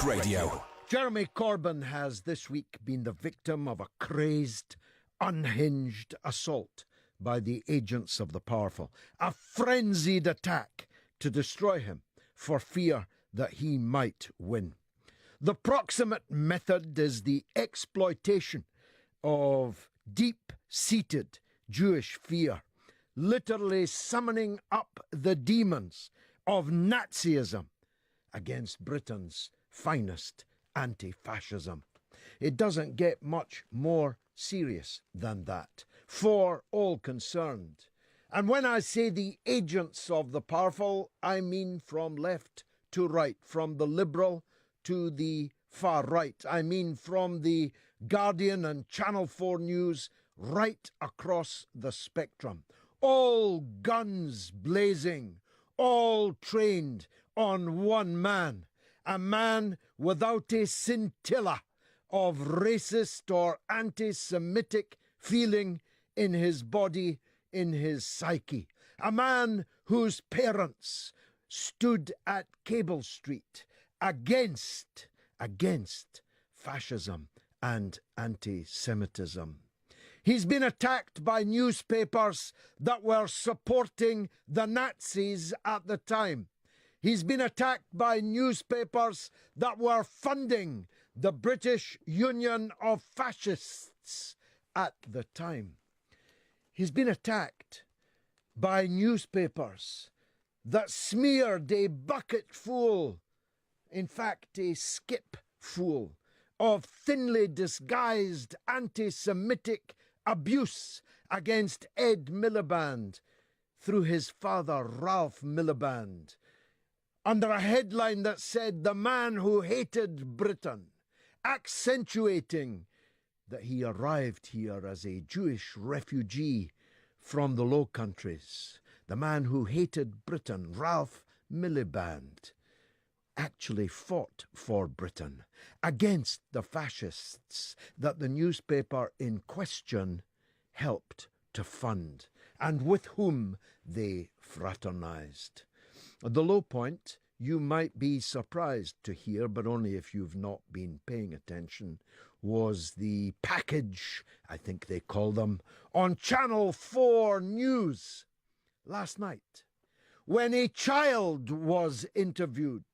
Radio. Jeremy Corbyn has this week been the victim of a crazed, unhinged assault by the agents of the powerful, a frenzied attack to destroy him for fear that he might win. The proximate method is the exploitation of deep-seated Jewish fear, literally summoning up the demons of Nazism against Britain's finest anti-fascism. It doesn't get much more serious than that for all concerned. And when I say the agents of the powerful, I mean from left to right, from the Liberal to the far right. I mean from the Guardian and Channel 4 News right across the spectrum. All guns blazing, all trained on one man, a man without a scintilla of racist or anti-Semitic feeling in his body, in his psyche. A man whose parents stood at Cable Street against fascism and anti-Semitism. He's been attacked by newspapers that were supporting the Nazis at the time. He's been attacked by newspapers that were funding the British Union of Fascists at the time. He's been attacked by newspapers that smeared a bucketful, in fact a skipful, of thinly disguised anti-Semitic abuse against Ed Miliband through his father Ralph Miliband, under a headline that said "the man who hated Britain," accentuating that he arrived here as a Jewish refugee from the Low Countries. The man who hated Britain, Ralph Miliband, actually fought for Britain against the fascists that the newspaper in question helped to fund and with whom they fraternized. The low point, you might be surprised to hear, but only if you've not been paying attention, was the package, I think they call them, on Channel 4 News last night, when a child was interviewed,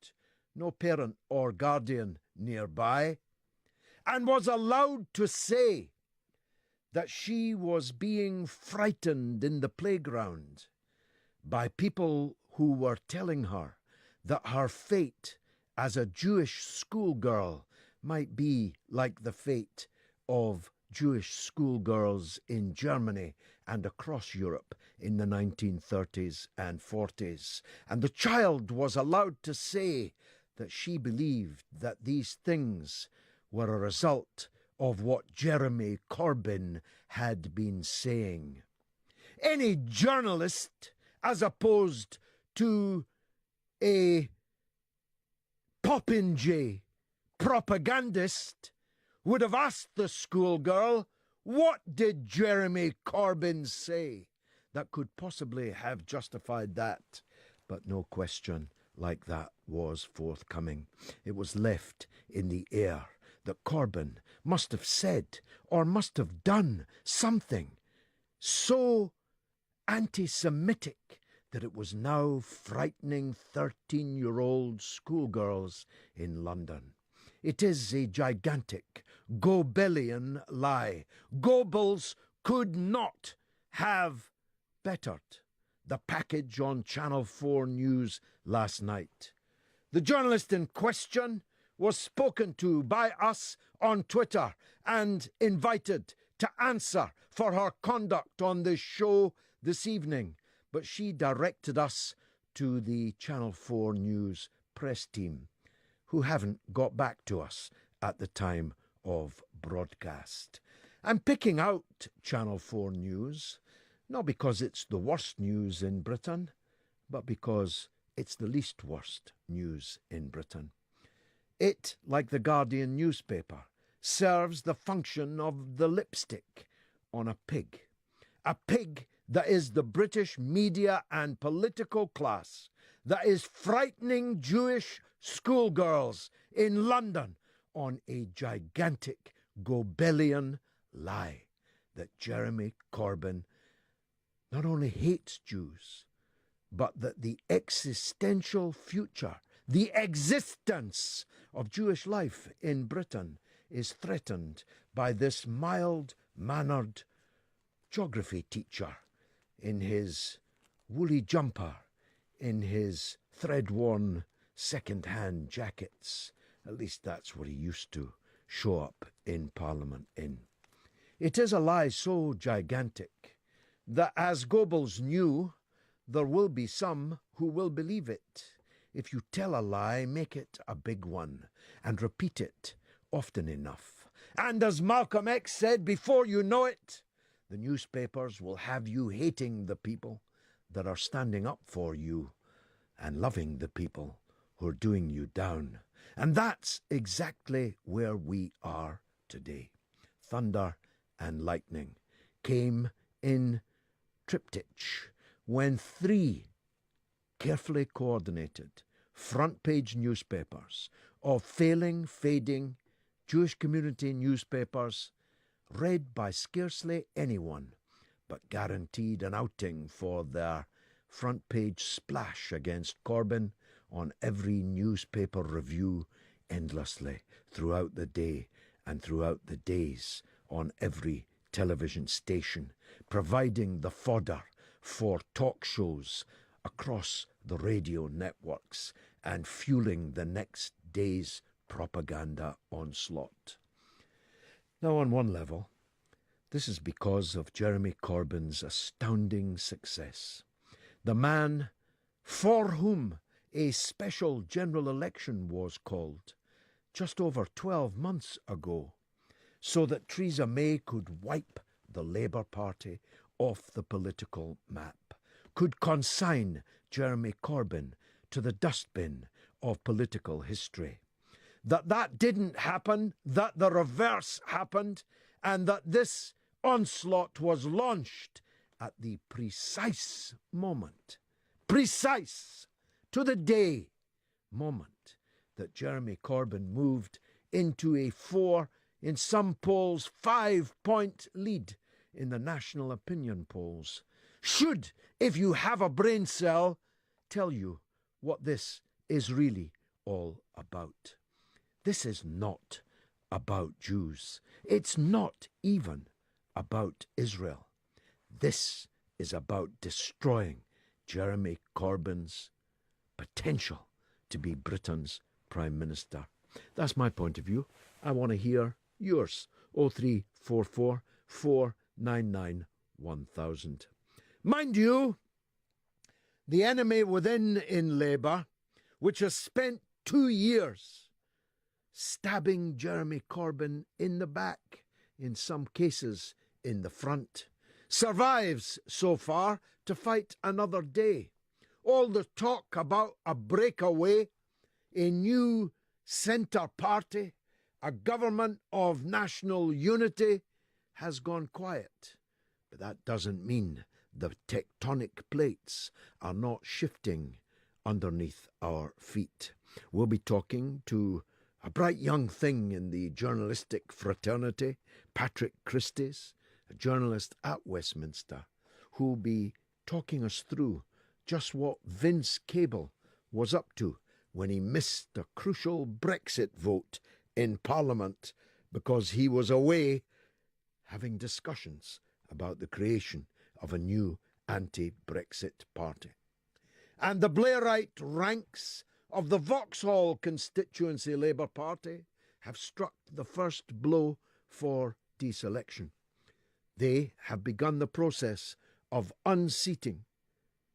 no parent or guardian nearby, and was allowed to say that she was being frightened in the playground by people who were telling her that her fate as a Jewish schoolgirl might be like the fate of Jewish schoolgirls in Germany and across Europe in the 1930s and 40s. And the child was allowed to say that she believed that these things were a result of what Jeremy Corbyn had been saying. Any journalist, as opposed to a popinjay propagandist, would have asked the schoolgirl, what did Jeremy Corbyn say that could possibly have justified that? But no question like that was forthcoming. It was left in the air that Corbyn must have said or must have done something so anti-Semitic that it was now frightening 13-year-old schoolgirls in London. It is a gigantic Goebbelian lie. Goebbels could not have bettered the package on Channel 4 News last night. The journalist in question was spoken to by us on Twitter and invited to answer for her conduct on this show this evening, but she directed us to the Channel 4 News press team, who haven't got back to us at the time of broadcast. I'm picking out Channel 4 News, not because it's the worst news in Britain, but because it's the least worst news in Britain. It, like the Guardian newspaper, serves the function of the lipstick on a pig that is the British media and political class that is frightening Jewish schoolgirls in London on a gigantic Goebbelian lie that Jeremy Corbyn not only hates Jews, but that the existential future, the existence of Jewish life in Britain is threatened by this mild-mannered geography teacher in his woolly jumper, in his thread-worn second-hand jackets. At least that's what he used to show up in Parliament in. It is a lie so gigantic that, as Goebbels knew, there will be some who will believe it. If you tell a lie, make it a big one and repeat it often enough. And as Malcolm X said, before you know it, the newspapers will have you hating the people that are standing up for you and loving the people who are doing you down. And that's exactly where we are today. Thunder and lightning came in triptych when 3 carefully coordinated front-page newspapers of failing, fading Jewish community newspapers, read by scarcely anyone, but guaranteed an outing for their front-page splash against Corbyn on every newspaper review endlessly throughout the day and throughout the days on every television station, providing the fodder for talk shows across the radio networks and fueling the next day's propaganda onslaught. Now, on one level, this is because of Jeremy Corbyn's astounding success. The man for whom a special general election was called just over 12 months ago, so that Theresa May could wipe the Labour Party off the political map, could consign Jeremy Corbyn to the dustbin of political history. That didn't happen, that the reverse happened, and that this onslaught was launched at the precise moment, precise to the day moment, that Jeremy Corbyn moved into a 4, in some polls, 5-point lead in the national opinion polls, should, if you have a brain cell, tell you what this is really all about. This is not about Jews. It's not even about Israel. This is about destroying Jeremy Corbyn's potential to be Britain's Prime Minister. That's my point of view. I want to hear yours. 0344 499 1000. Mind you, the enemy within in Labour, which has spent 2 years stabbing Jeremy Corbyn in the back, in some cases in the front, survives so far to fight another day. All the talk about a breakaway, a new centre party, a government of national unity has gone quiet. But that doesn't mean the tectonic plates are not shifting underneath our feet. We'll be talking to a bright young thing in the journalistic fraternity, Patrick Christys, a journalist at Westminster, who'll be talking us through just what Vince Cable was up to when he missed a crucial Brexit vote in Parliament because he was away having discussions about the creation of a new anti-Brexit party. And the Blairite ranks of the Vauxhall constituency Labour Party have struck the first blow for deselection. They have begun the process of unseating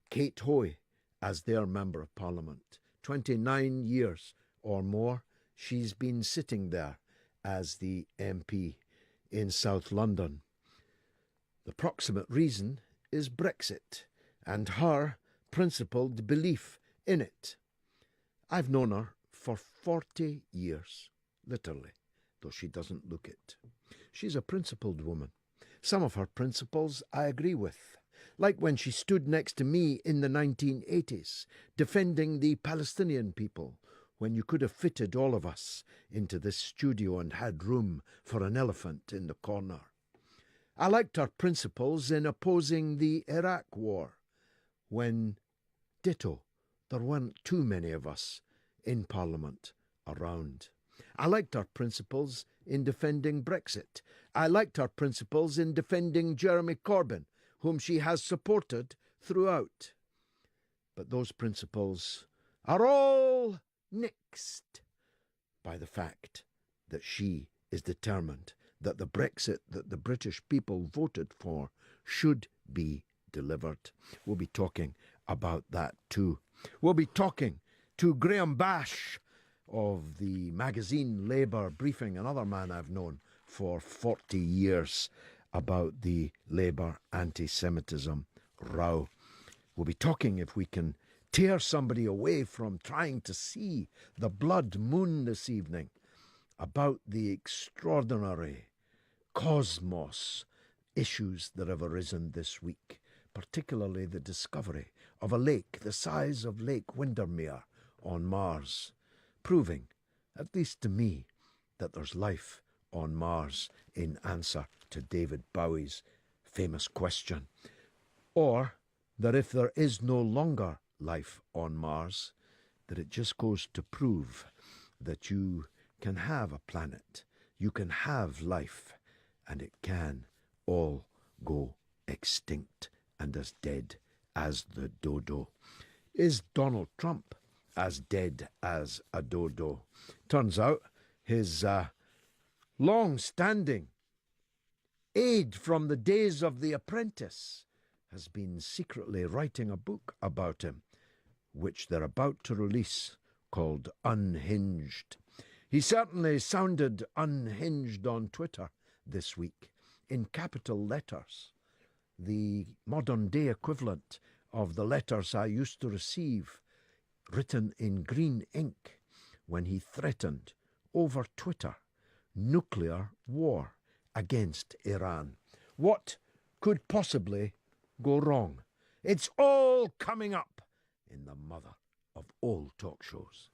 Kate Hoey as their Member of Parliament. 29 years or more she's been sitting there as the MP in South London. The proximate reason is Brexit and her principled belief in it. I've known her for 40 years, literally, though she doesn't look it. She's a principled woman. Some of her principles I agree with, like when she stood next to me in the 1980s, defending the Palestinian people when you could have fitted all of us into this studio and had room for an elephant in the corner. I liked her principles in opposing the Iraq War, when, ditto, there weren't too many of us in Parliament around. I liked her principles in defending Brexit. I liked her principles in defending Jeremy Corbyn, whom she has supported throughout. But those principles are all nixed by the fact that she is determined that the Brexit that the British people voted for should be delivered. We'll be talking about that too. We'll be talking to Graham Bash of the magazine Labour Briefing, another man I've known for 40 years, about the Labour anti-Semitism row. We'll be talking, if we can tear somebody away from trying to see the blood moon this evening, about the extraordinary cosmos issues that have arisen this week, particularly the discovery of a lake the size of Lake Windermere on Mars, proving, at least to me, that there's life on Mars, in answer to David Bowie's famous question. Or that if there is no longer life on Mars, that it just goes to prove that you can have a planet, you can have life, and it can all go extinct and as dead as the dodo. Is Donald Trump as dead as a dodo? Turns out his long-standing aide from the days of The Apprentice has been secretly writing a book about him, which they're about to release, called Unhinged. He certainly sounded unhinged on Twitter this week, in capital letters, the modern-day equivalent of the letters I used to receive, written in green ink, when he threatened, over Twitter, nuclear war against Iran. What could possibly go wrong? It's all coming up in the mother of all talk shows.